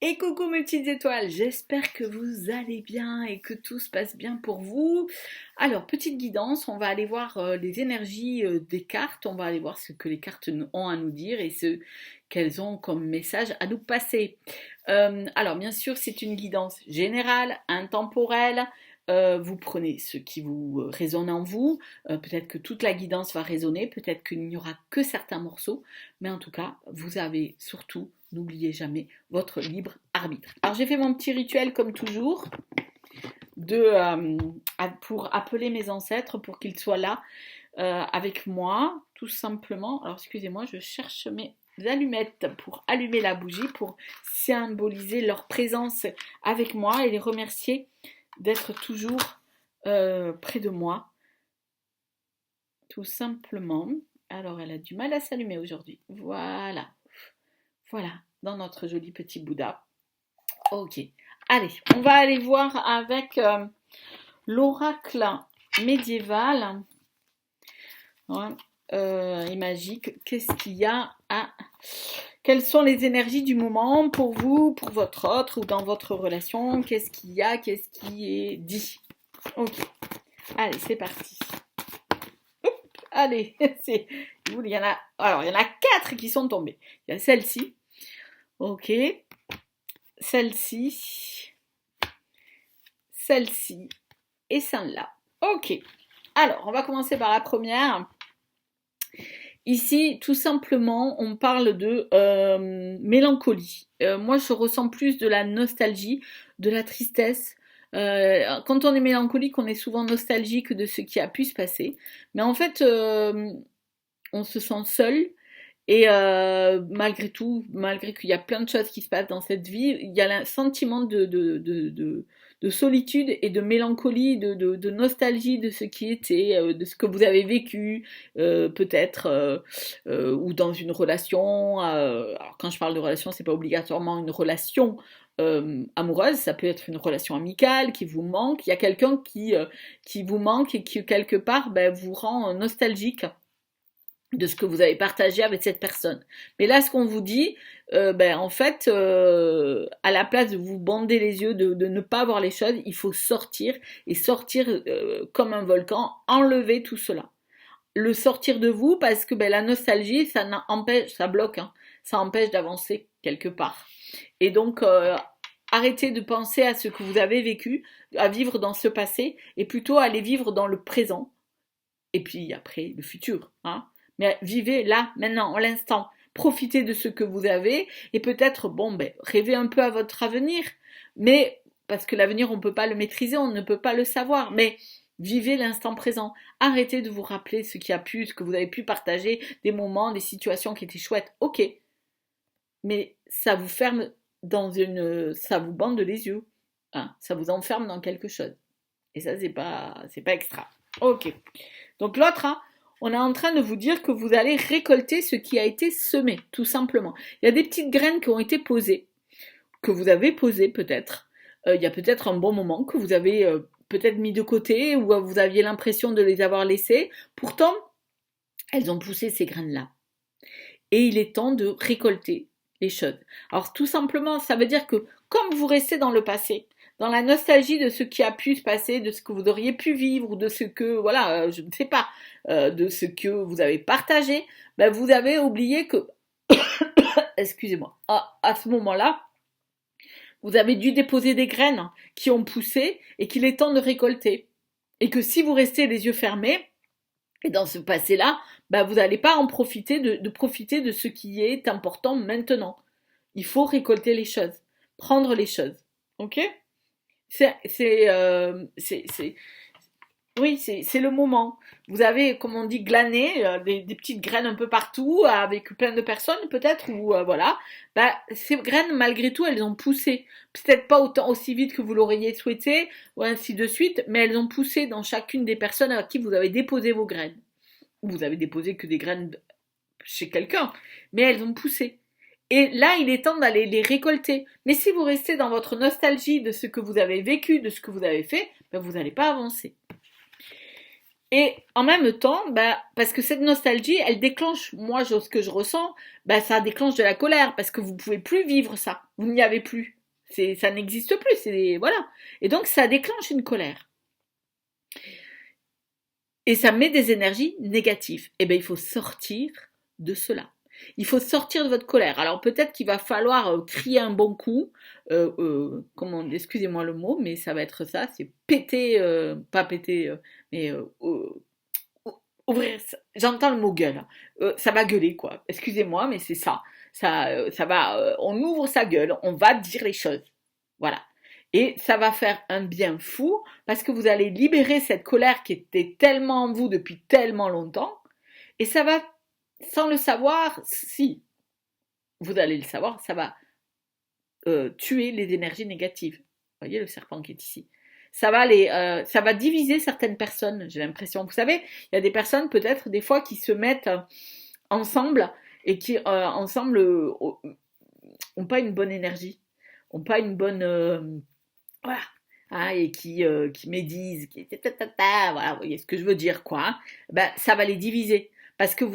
Et coucou mes petites étoiles, j'espère que vous allez bien et que tout se passe bien pour vous. Alors, petite guidance, on va aller voir les énergies des cartes, on va aller voir ce que les cartes ont à nous dire et ce qu'elles ont comme message à nous passer. Alors, bien sûr, c'est une guidance générale, intemporelle. Vous prenez ce qui vous résonne en vous. Peut-être que toute la guidance va résonner, peut-être qu'il n'y aura que certains morceaux, mais en tout cas, vous avez surtout, n'oubliez jamais, votre libre arbitre. Alors j'ai fait mon petit rituel comme toujours pour appeler mes ancêtres pour qu'ils soient là avec moi, tout simplement. Alors excusez-moi, je cherche mes allumettes pour allumer la bougie, pour symboliser leur présence avec moi et les remercier d'être toujours près de moi, tout simplement. Alors elle a du mal à s'allumer aujourd'hui. Voilà, dans notre joli petit Bouddha. Ok, allez, on va aller voir avec l'oracle médiéval et magique. Qu'est-ce qu'il y a à... Quelles sont les énergies du moment pour vous, pour votre autre ou dans votre relation? Qu'est-ce qu'il y a? Qu'est-ce qui est dit? Ok, allez, c'est parti. Allez, il y en a... Alors, il y en a 4 qui sont tombées. Il y a celle-ci. Ok. Celle-ci et celle-là. Ok. Alors, on va commencer par la première. Ici, tout simplement, on parle de mélancolie. Moi, je ressens plus de la nostalgie, de la tristesse. Quand on est mélancolique, on est souvent nostalgique de ce qui a pu se passer. Mais en fait, on se sent seul. Et malgré tout, malgré qu'il y a plein de choses qui se passent dans cette vie, il y a un sentiment de solitude et de mélancolie, de nostalgie de ce qui était, de ce que vous avez vécu, peut-être, ou dans une relation. Alors quand je parle de relation, c'est pas obligatoirement une relation amoureuse, ça peut être une relation amicale qui vous manque. Il y a quelqu'un qui vous manque et qui quelque part vous rend nostalgique de ce que vous avez partagé avec cette personne. Mais là, ce qu'on vous dit, en fait, à la place de vous bander les yeux, de ne pas voir les choses, il faut sortir, et sortir comme un volcan, enlever tout cela. Le sortir de vous, parce que la nostalgie, ça bloque, hein, ça empêche d'avancer quelque part. Et donc, arrêtez de penser à ce que vous avez vécu, à vivre dans ce passé, et plutôt aller vivre dans le présent, et puis après, le futur, hein. Mais vivez là, maintenant, à l'instant. Profitez de ce que vous avez et peut-être, rêvez un peu à votre avenir. Mais, parce que l'avenir, on ne peut pas le maîtriser, on ne peut pas le savoir. Mais vivez l'instant présent. Arrêtez de vous rappeler ce que vous avez pu partager, des moments, des situations qui étaient chouettes. Ok. Mais ça vous ferme ça vous bande les yeux. Hein, ça vous enferme dans quelque chose. Et ça, c'est pas extra. Ok. Donc l'autre, hein, on est en train de vous dire que vous allez récolter ce qui a été semé, tout simplement. Il y a des petites graines qui ont été posées, que vous avez posées peut-être. Il y a peut-être un bon moment que vous avez peut-être mis de côté ou vous aviez l'impression de les avoir laissées. Pourtant, elles ont poussé ces graines-là. Et il est temps de récolter les choses. Alors tout simplement, ça veut dire que comme vous restez dans le passé, dans la nostalgie de ce qui a pu se passer, de ce que vous auriez pu vivre, ou de ce que, je ne sais pas, de ce que vous avez partagé, vous avez oublié que, excusez-moi, à ce moment-là, vous avez dû déposer des graines qui ont poussé et qu'il est temps de récolter. Et que si vous restez les yeux fermés, et dans ce passé-là, vous n'allez pas en profiter de profiter de ce qui est important maintenant. Il faut récolter les choses, prendre les choses, ok ? Oui, c'est le moment. Vous avez, comme on dit, glané des petites graines un peu partout, avec plein de personnes peut-être, ou voilà. Ces graines, malgré tout, elles ont poussé. Peut-être pas aussi vite que vous l'auriez souhaité, ou ainsi de suite, mais elles ont poussé dans chacune des personnes à qui vous avez déposé vos graines. Ou vous avez déposé que des graines chez quelqu'un, mais elles ont poussé. Et là, il est temps d'aller les récolter. Mais si vous restez dans votre nostalgie de ce que vous avez vécu, de ce que vous avez fait, vous n'allez pas avancer. Et en même temps, bah, parce que cette nostalgie, elle déclenche, moi, ce que je ressens, bah, ça déclenche de la colère, parce que vous pouvez plus vivre ça. Vous n'y avez plus. Ça n'existe plus. Voilà. Et donc, ça déclenche une colère. Et ça met des énergies négatives. Eh bien, il faut sortir de cela. Il faut sortir de votre colère. Alors peut-être qu'il va falloir crier un bon coup, excusez-moi le mot, mais ça va être ça, c'est péter, pas péter, mais ouvrir. J'entends le mot gueule. Ça va gueuler quoi. Excusez-moi, mais c'est ça. Ça va. On ouvre sa gueule, on va dire les choses. Voilà. Et ça va faire un bien fou parce que vous allez libérer cette colère qui était tellement en vous depuis tellement longtemps. Et ça va, sans le savoir, si vous allez le savoir, ça va tuer les énergies négatives. Vous voyez le serpent qui est ici. Ça va diviser certaines personnes, j'ai l'impression. Vous savez, il y a des personnes peut-être des fois qui se mettent ensemble et qui ensemble ont pas une bonne énergie, ont pas une bonne voilà. Ah, et qui médisent, voilà, vous voyez ce que je veux dire, quoi. Hein. Ben, ça va les diviser. Parce que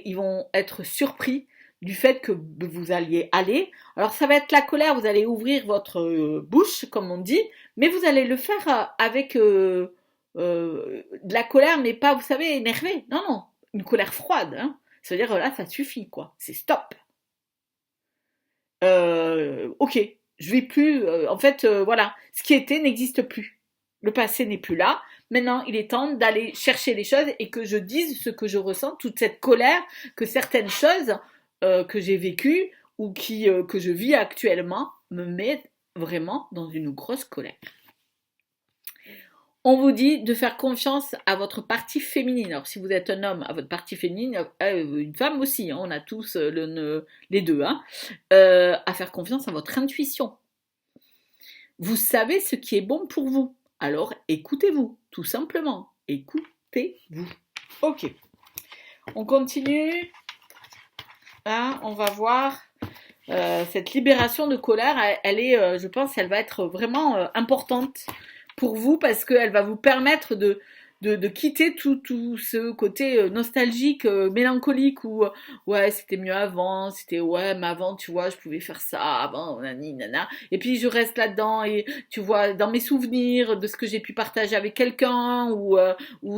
ils vont être surpris du fait que vous alliez aller. Alors, ça va être la colère, vous allez ouvrir votre bouche, comme on dit, mais vous allez le faire avec de la colère, mais pas, vous savez, énervée. Non, non, une colère froide. Hein. C'est-à-dire, là, ça suffit, quoi. C'est stop. Ok, je vais plus. Voilà, ce qui était n'existe plus. Le passé n'est plus là. Maintenant, il est temps d'aller chercher les choses et que je dise ce que je ressens, toute cette colère que certaines choses que j'ai vécues ou que je vis actuellement me mettent vraiment dans une grosse colère. On vous dit de faire confiance à votre partie féminine. Alors, si vous êtes un homme, à votre partie féminine, une femme aussi, hein, on a tous les deux, hein, à faire confiance à votre intuition. Vous savez ce qui est bon pour vous. Alors, écoutez-vous, tout simplement. Écoutez-vous. Ok. On continue. Hein, on va voir. Cette libération de colère, elle est, je pense, elle va être vraiment importante pour vous parce qu'elle va vous permettre de quitter tout ce côté nostalgique, mélancolique où ouais c'était mieux avant, c'était ouais mais avant tu vois je pouvais faire ça avant nani nana et puis je reste là-dedans et tu vois dans mes souvenirs de ce que j'ai pu partager avec quelqu'un ou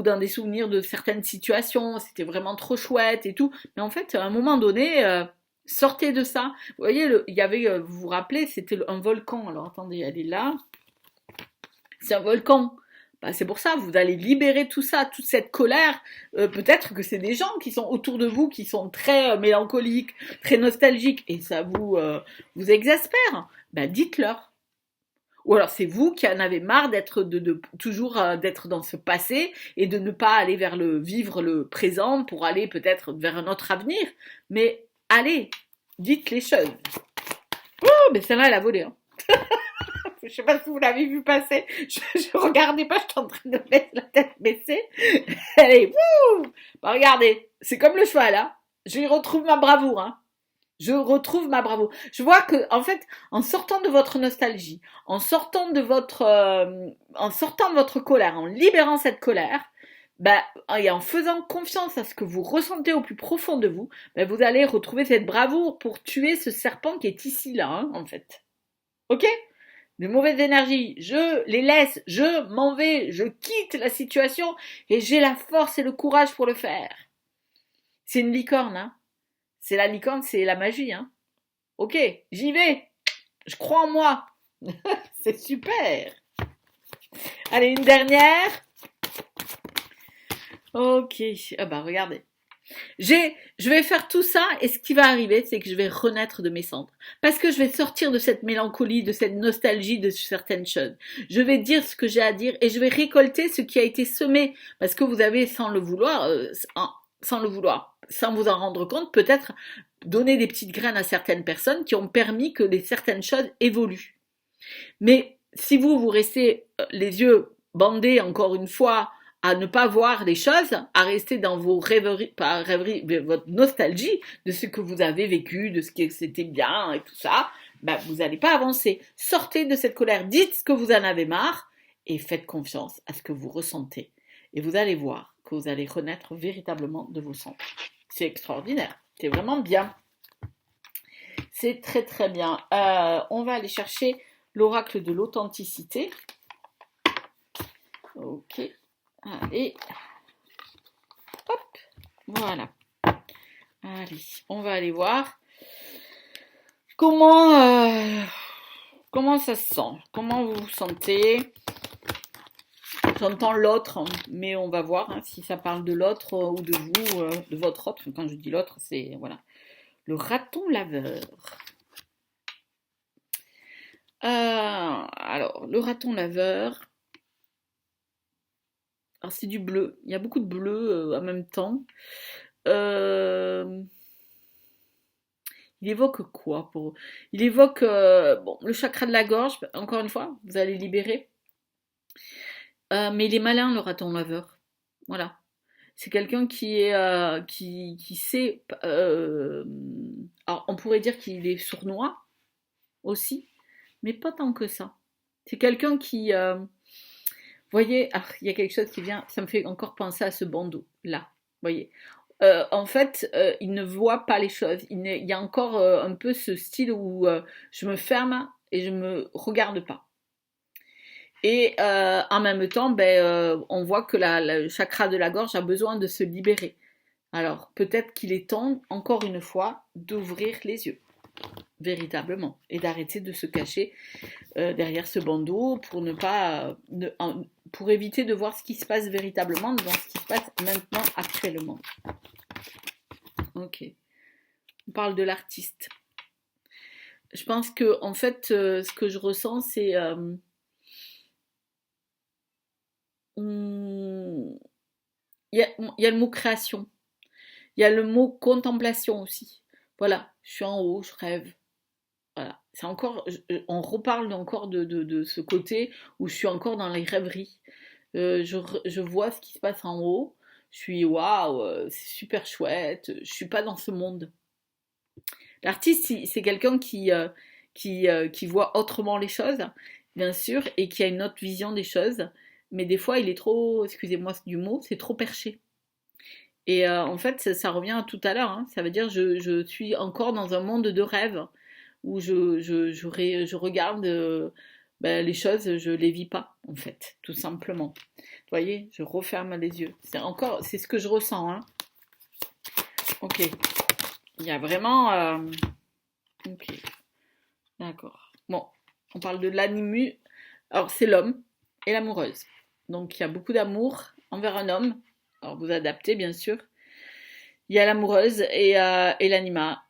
dans des souvenirs de certaines situations c'était vraiment trop chouette et tout mais en fait à un moment donné sortez de ça. Vous voyez, il y avait, vous vous rappelez, c'était un volcan. Alors attendez, elle est là. C'est un volcan. Bah, c'est pour ça, vous allez libérer tout ça, toute cette colère. Peut-être que c'est des gens qui sont autour de vous, qui sont très mélancoliques, très nostalgiques, et ça vous exaspère. Bah, dites-leur. Ou alors c'est vous qui en avez marre d'être toujours d'être dans ce passé et de ne pas aller vivre le présent pour aller peut-être vers un autre avenir. Mais allez, dites les choses. Oh, mais celle-là, elle a volé. Hein. Je sais pas si vous l'avez vu passer. Je regardais pas, j'étais en train de mettre la tête baissée. Elle est, wouh! Bah, regardez, c'est comme le cheval, hein. Je retrouve ma bravoure, hein. Je retrouve ma bravoure. Je vois que, en fait, en sortant de votre nostalgie, en sortant de votre colère, en libérant cette colère, bah, et en faisant confiance à ce que vous ressentez au plus profond de vous, bah, vous allez retrouver cette bravoure pour tuer ce serpent qui est ici, là, hein, en fait. Ok? Les mauvaises énergies, je les laisse, je m'en vais, je quitte la situation et j'ai la force et le courage pour le faire. C'est une licorne, hein. C'est la licorne, c'est la magie, hein. Ok, j'y vais. Je crois en moi. C'est super. Allez, une dernière. Ok. Ah bah regardez. Je vais faire tout ça et ce qui va arriver, c'est que je vais renaître de mes cendres. Parce que je vais sortir de cette mélancolie, de cette nostalgie de certaines choses. Je vais dire ce que j'ai à dire et je vais récolter ce qui a été semé. Parce que vous avez, sans le vouloir, sans vous en rendre compte, peut-être donné des petites graines à certaines personnes qui ont permis que certaines choses évoluent. Mais si vous restez les yeux bandés, encore une fois, à ne pas voir les choses, à rester dans vos rêveries, votre nostalgie de ce que vous avez vécu, de ce que c'était bien et tout ça, bah, vous n'allez pas avancer. Sortez de cette colère, dites ce que vous en avez marre et faites confiance à ce que vous ressentez. Et vous allez voir que vous allez renaître véritablement de vos cendres. C'est extraordinaire, c'est vraiment bien. C'est très très bien. On va aller chercher l'oracle de l'authenticité. Ok, allez, hop, voilà. Allez, on va aller voir comment ça se sent, comment vous vous sentez. J'entends l'autre, mais on va voir si ça parle de l'autre ou de vous, de votre autre. Quand je dis l'autre, c'est voilà, le raton laveur. Alors, le raton laveur. Alors, c'est du bleu. Il y a beaucoup de bleu en même temps. Il évoque quoi pour... Il évoque bon, le chakra de la gorge, encore une fois, vous allez libérer. Mais il est malin, le raton laveur. Voilà. C'est quelqu'un qui est qui sait. Alors, on pourrait dire qu'il est sournois aussi, mais pas tant que ça. C'est quelqu'un qui. Voyez, il y a quelque chose qui vient. Ça me fait encore penser à ce bandeau là. Voyez. En fait, il ne voit pas les choses. Il y a encore un peu ce style où je me ferme et je me regarde pas. Et en même temps, on voit que le chakra de la gorge a besoin de se libérer. Alors, peut-être qu'il est temps, encore une fois, d'ouvrir les yeux, véritablement, et d'arrêter de se cacher derrière ce bandeau pour ne pas, pour éviter de voir ce qui se passe véritablement dans ce qui se passe maintenant, actuellement. Ok. On parle de l'artiste. Je pense que, en fait, ce que je ressens, c'est il y a le mot création, il y a le mot contemplation aussi. Voilà, je suis en haut, je rêve. Voilà, c'est encore, on reparle encore de ce côté où je suis encore dans les rêveries. Je vois ce qui se passe en haut, je suis waouh, c'est super chouette, je suis pas dans ce monde. L'artiste, c'est quelqu'un qui voit autrement les choses, bien sûr, et qui a une autre vision des choses. Mais des fois, il est trop, excusez-moi du mot, c'est trop perché. Et en fait, ça revient à tout à l'heure. Hein. Ça veut dire je suis encore dans un monde de rêve où je regarde les choses, je les vis pas, en fait, tout simplement. Vous voyez, je referme les yeux. C'est ce que je ressens. Hein. Ok. Il y a vraiment... Ok. D'accord. Bon, on parle de l'animu. Alors, c'est l'homme et l'amoureuse. Donc, il y a beaucoup d'amour envers un homme. Alors, vous adaptez, bien sûr. Il y a l'amoureuse et l'anima.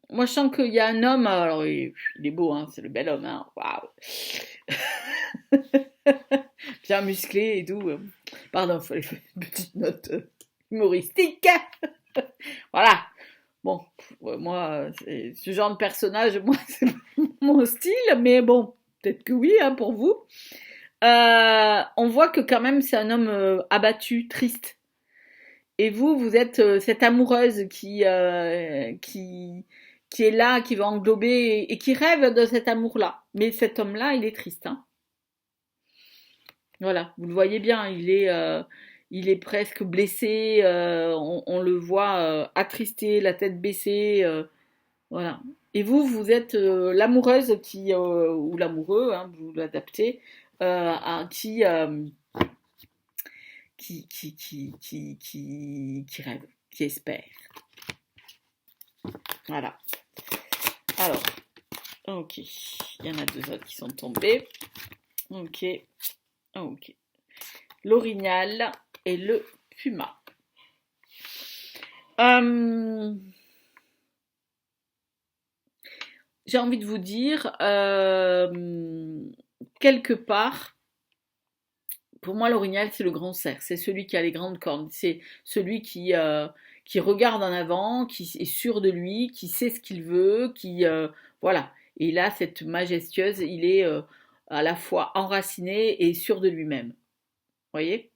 Moi, je sens qu'il y a un homme. Alors, il est beau, hein, c'est le bel homme. Hein, waouh. Bien musclé et tout. Pardon, il fallait faire une petite note humoristique. Voilà. Bon, moi, ce genre de personnage, moi, c'est mon style, mais bon, peut-être que oui, hein, pour vous. On voit que quand même, c'est un homme abattu, triste. Et vous êtes cette amoureuse qui est là, qui va englober et qui rêve de cet amour-là. Mais cet homme-là, il est triste. Hein. Voilà, vous le voyez bien, il est presque blessé, on le voit attristé, la tête baissée, voilà. Et vous êtes l'amoureuse ou l'amoureux, hein, vous l'adaptez, qui rêve, qui espère. Voilà. Alors, ok, il y en a deux autres qui sont tombés. Ok. Ok. L'orignal et le puma. J'ai envie de vous dire, quelque part, pour moi, l'orignal, c'est le grand cerf. C'est celui qui a les grandes cornes. C'est celui qui regarde en avant, qui est sûr de lui, qui sait ce qu'il veut, voilà. Et là, cette majestueuse, il est à la fois enraciné et sûr de lui-même. Voyez?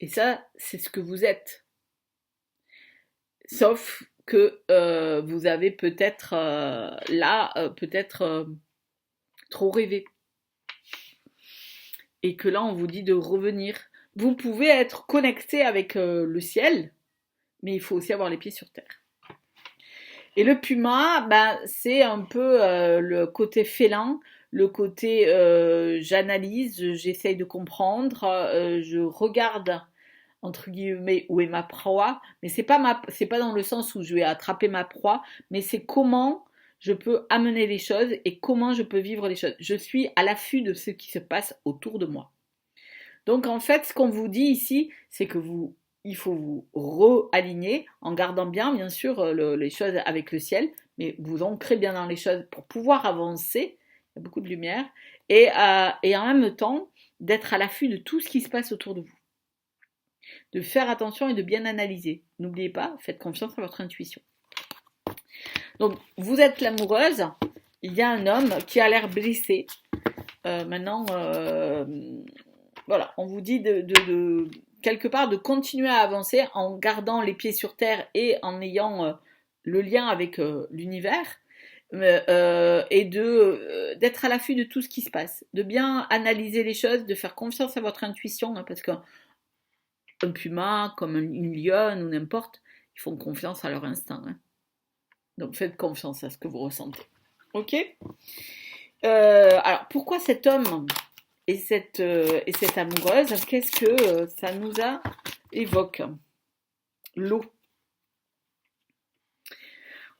Et ça, c'est ce que vous êtes. Sauf que vous avez peut-être trop rêvé. Et que là, on vous dit de revenir, Vous pouvez être connecté avec le ciel, mais il faut aussi avoir les pieds sur terre. Et le puma, ben, c'est un peu le côté félin, le côté j'analyse, j'essaye de comprendre, je regarde entre guillemets où est ma proie, mais c'est pas dans le sens où je vais attraper ma proie, mais c'est comment je peux amener les choses et comment je peux vivre les choses. Je suis à l'affût de ce qui se passe autour de moi. Donc en fait, ce qu'on vous dit ici, c'est que il faut vous réaligner en gardant bien sûr, les choses avec le ciel, mais vous ancrez bien dans les choses pour pouvoir avancer. Il y a beaucoup de lumière et en même temps d'être à l'affût de tout ce qui se passe autour de vous, de faire attention et de bien analyser. N'oubliez pas, faites confiance à votre intuition. Donc vous êtes l'amoureuse. Il y a un homme qui a l'air blessé. Maintenant, voilà, on vous dit quelque part de continuer à avancer en gardant les pieds sur terre et en ayant le lien avec l'univers et d'être à l'affût de tout ce qui se passe, de bien analyser les choses, de faire confiance à votre intuition, hein, parce qu'un puma, comme une lionne ou n'importe, ils font confiance à leur instinct. Hein. Donc faites confiance à ce que vous ressentez. Ok. Alors pourquoi cet homme et cette amoureuse, qu'est-ce que ça nous évoque? L'eau.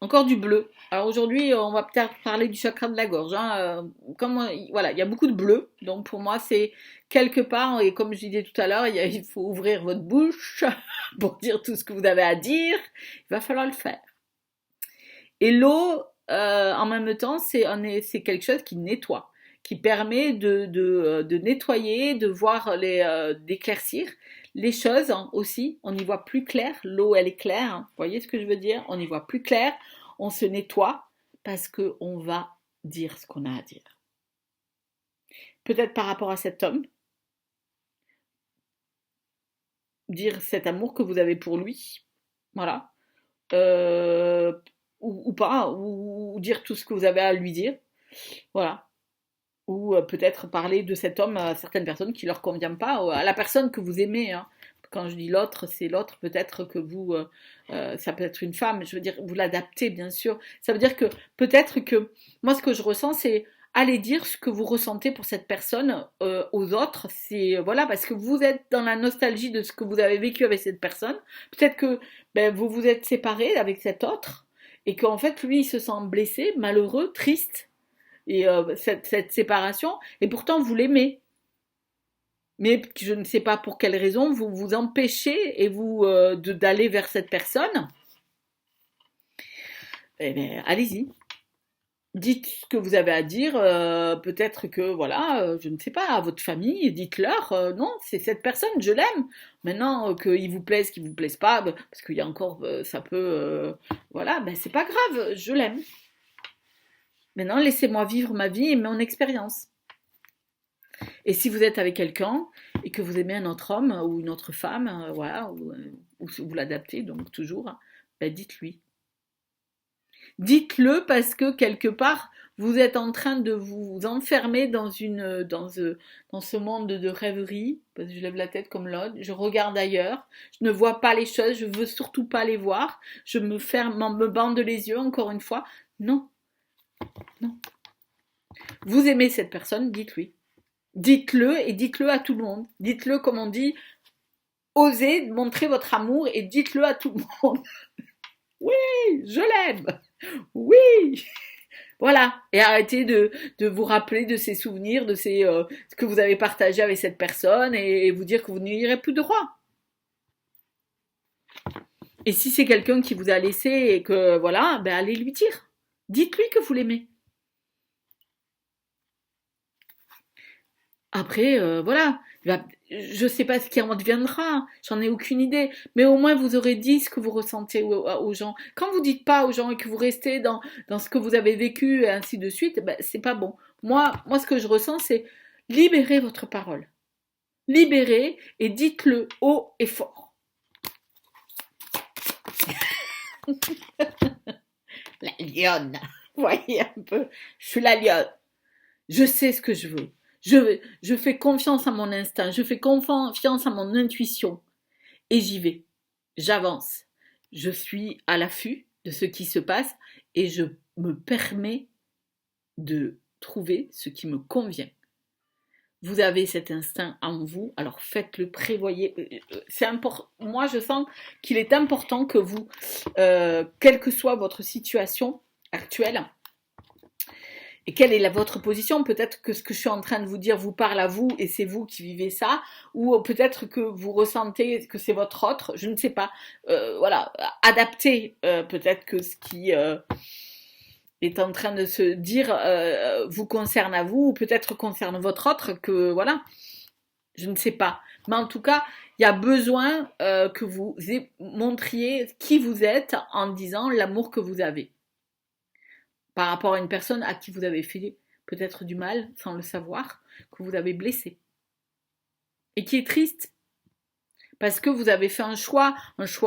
Encore du bleu. Alors aujourd'hui, on va peut-être parler du chakra de la gorge. Hein. Voilà, il y a beaucoup de bleu. Donc pour moi, c'est quelque part, et comme je disais tout à l'heure, il faut ouvrir votre bouche pour dire tout ce que vous avez à dire. Il va falloir le faire. Et l'eau, en même temps, c'est quelque chose qui nettoie, qui permet de nettoyer, de voir d'éclaircir les choses hein, aussi. On y voit plus clair. L'eau, elle est claire. Hein. Vous voyez ce que je veux dire? On y voit plus clair. On se nettoie parce qu'on va dire ce qu'on a à dire. Peut-être par rapport à cet homme, dire cet amour que vous avez pour lui. Voilà. Euh, ou pas, ou dire tout ce que vous avez à lui dire. Voilà. Ou peut-être parler de cet homme à certaines personnes qui ne leur convient pas, à la personne que vous aimez. Hein. Quand je dis l'autre, c'est l'autre, peut-être que vous, ça peut être une femme, je veux dire, vous l'adaptez bien sûr. Ça veut dire que peut-être que, moi ce que je ressens, c'est aller dire ce que vous ressentez pour cette personne aux autres. C'est, voilà, parce que vous êtes dans la nostalgie de ce que vous avez vécu avec cette personne. Peut-être que ben, vous vous êtes séparé avec cet autre et qu'en fait, lui, il se sent blessé, malheureux, triste et cette séparation, et pourtant vous l'aimez. Mais je ne sais pas pour quelle raison vous vous empêchez et vous d'aller vers cette personne. Eh bien, allez-y. Dites ce que vous avez à dire. Peut-être que voilà, je ne sais pas, à votre famille, dites-leur non, c'est cette personne, je l'aime. Maintenant qu'il vous plaise, qu'il vous plaise pas, parce qu'il y a encore, ça peut, voilà, ben c'est pas grave, je l'aime. Maintenant, laissez-moi vivre ma vie et mon expérience. Et si vous êtes avec quelqu'un et que vous aimez un autre homme ou une autre femme, voilà, ou vous l'adaptez, donc toujours, ben dites-lui. Dites-le parce que quelque part, vous êtes en train de vous enfermer dans ce monde de rêverie, parce que je lève la tête comme l'autre, je regarde ailleurs, je ne vois pas les choses, je veux surtout pas les voir, je me ferme, me bande les yeux, encore une fois. Non, non. Vous aimez cette personne, dites-lui. Dites-le et dites-le à tout le monde. Dites-le comme on dit, osez montrer votre amour et dites-le à tout le monde. Oui, je l'aime. Oui. Voilà. Et arrêtez de vous rappeler de ces souvenirs, de ce que vous avez partagé avec cette personne et vous dire que vous n'irez plus droit. Et si c'est quelqu'un qui vous a laissé et que voilà, ben allez lui dire. Dites-lui que vous l'aimez. Après, voilà, je sais pas ce qui en deviendra, j'en ai aucune idée, mais au moins vous aurez dit ce que vous ressentez aux gens. Quand vous dites pas aux gens et que vous restez dans ce que vous avez vécu et ainsi de suite, ben, c'est pas bon. Moi, ce que je ressens, c'est libérez votre parole. Libérez et dites-le haut et fort. La lionne, vous voyez un peu, je suis la lionne. Je sais ce que je veux. Je fais confiance à mon instinct, je fais confiance à mon intuition et j'y vais. J'avance. Je suis à l'affût de ce qui se passe et je me permets de trouver ce qui me convient. Vous avez cet instinct en vous, alors faites-le, prévoyez. C'est important. Moi, je sens qu'il est important que vous, quelle que soit votre situation actuelle, et quelle est votre position? Peut-être que ce que je suis en train de vous dire vous parle à vous et c'est vous qui vivez ça, ou peut-être que vous ressentez que c'est votre autre, je ne sais pas. Voilà, adaptez peut-être que ce qui est en train de se dire vous concerne à vous, ou peut-être concerne votre autre, que voilà, je ne sais pas. Mais en tout cas, il y a besoin que vous montriez qui vous êtes en disant l'amour que vous avez par rapport à une personne à qui vous avez fait peut-être du mal sans le savoir, que vous avez blessé. Et qui est triste parce que vous avez fait un choix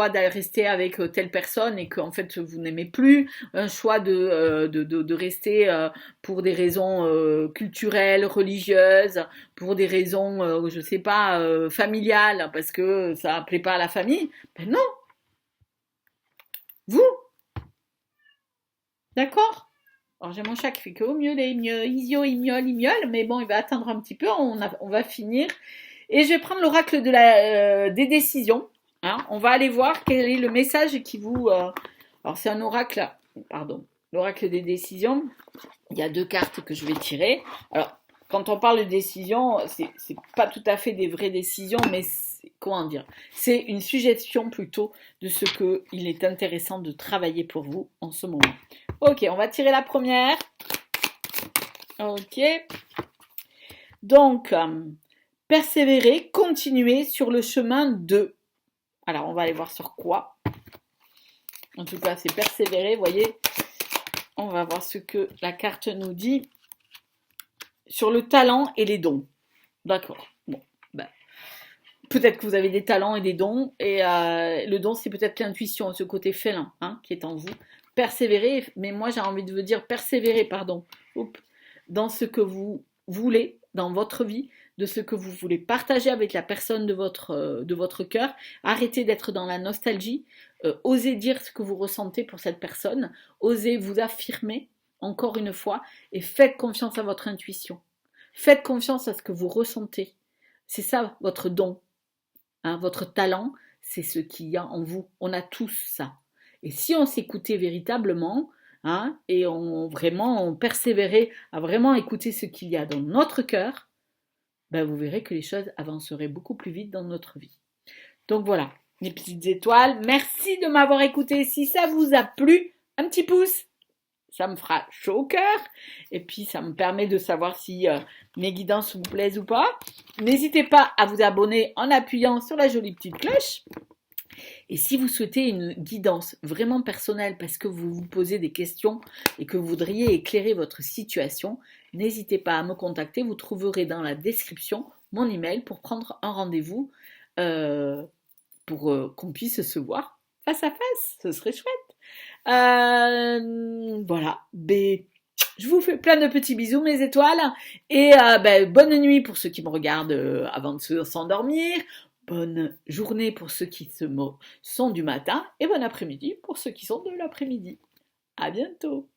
d'aller rester avec telle personne et qu'en fait vous n'aimez plus, un choix de rester pour des raisons culturelles, religieuses, pour des raisons, je sais pas, familiales, parce que ça plaît pas à la famille. Ben non, vous, d'accord? Alors j'ai mon chat qui fait que au mieux, il miaule, mais bon, il va attendre un petit peu, on va finir. Et je vais prendre l'oracle des décisions. Hein. On va aller voir quel est le message qui vous... Alors c'est un oracle, pardon, l'oracle des décisions. Il y a 2 cartes que je vais tirer. Alors, quand on parle de décision, c'est pas tout à fait des vraies décisions, mais comment dire? C'est une suggestion plutôt de ce qu'il est intéressant de travailler pour vous en ce moment. Ok, on va tirer la première. Ok. Donc, persévérer, continuer sur le chemin de... Alors, on va aller voir sur quoi. En tout cas, c'est persévérer, vous voyez. On va voir ce que la carte nous dit. Sur le talent et les dons. D'accord. Bon, ben, peut-être que vous avez des talents et des dons. Et le don, c'est peut-être l'intuition, ce côté félin hein, qui est en vous. Persévérer, mais moi j'ai envie de vous dire persévérer, pardon, dans ce que vous voulez, dans votre vie, de ce que vous voulez partager avec la personne de votre cœur. Arrêtez d'être dans la nostalgie. Osez dire ce que vous ressentez pour cette personne. Osez vous affirmer, encore une fois, et faites confiance à votre intuition. Faites confiance à ce que vous ressentez. C'est ça votre don. Hein, votre talent, c'est ce qu'il y a en vous. On a tous ça. Et si on s'écoutait véritablement, hein, et on persévérait à vraiment écouter ce qu'il y a dans notre cœur, ben vous verrez que les choses avanceraient beaucoup plus vite dans notre vie. Donc voilà, mes petites étoiles, merci de m'avoir écouté. Si ça vous a plu, un petit pouce, ça me fera chaud au cœur. Et puis ça me permet de savoir si mes guidances vous plaisent ou pas. N'hésitez pas à vous abonner en appuyant sur la jolie petite cloche. Et si vous souhaitez une guidance vraiment personnelle parce que vous vous posez des questions et que vous voudriez éclairer votre situation, n'hésitez pas à me contacter. Vous trouverez dans la description mon email pour prendre un rendez-vous pour qu'on puisse se voir face à face. Ce serait chouette. Voilà. Je vous fais plein de petits bisous mes étoiles et bonne nuit pour ceux qui me regardent avant de s'endormir. Bonne journée pour ceux qui sont du matin et bon après-midi pour ceux qui sont de l'après-midi. À bientôt.